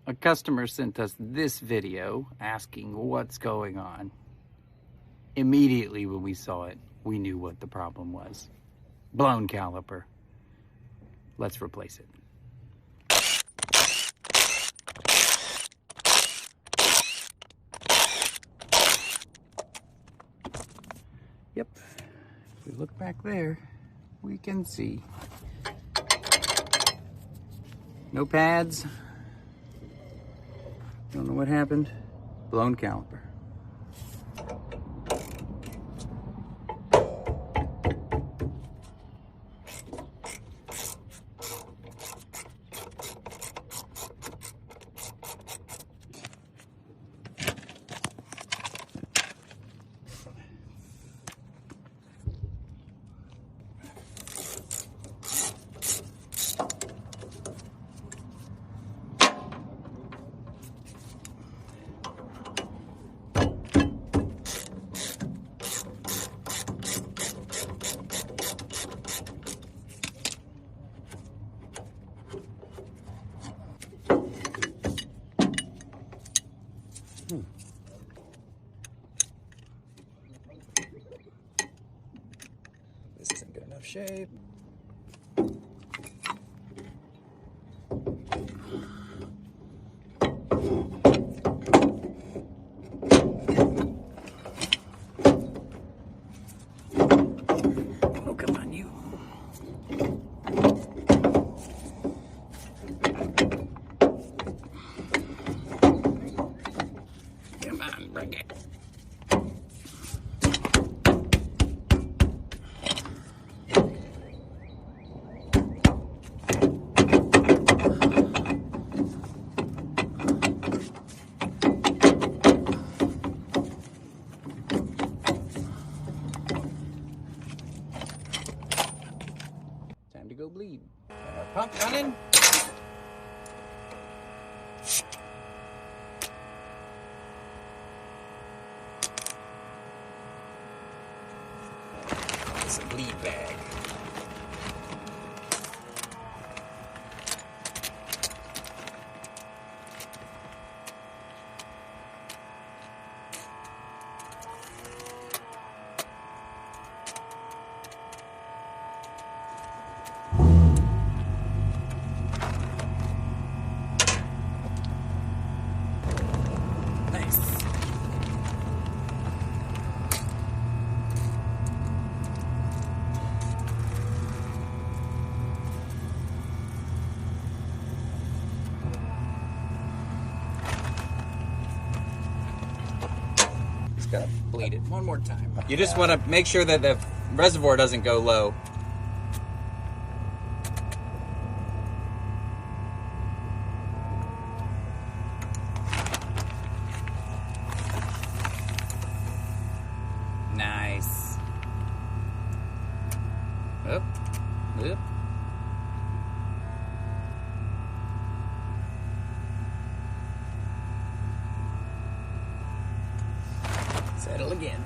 A customer sent us this video asking what's going on. Immediately when we saw it, we knew what the problem was. Blown caliper. Let's replace it. Yep, if we look back there, we can see. No pads. Don't know what happened. Blown caliper. This isn't good enough shape. Oh, come on, you. Come on, bring it. Time to go bleed. Got our pump running. It's a bleed bag. Gotta bleed it one more time. You just want to make sure that the reservoir doesn't go low. Nice. Up, up. Settle again.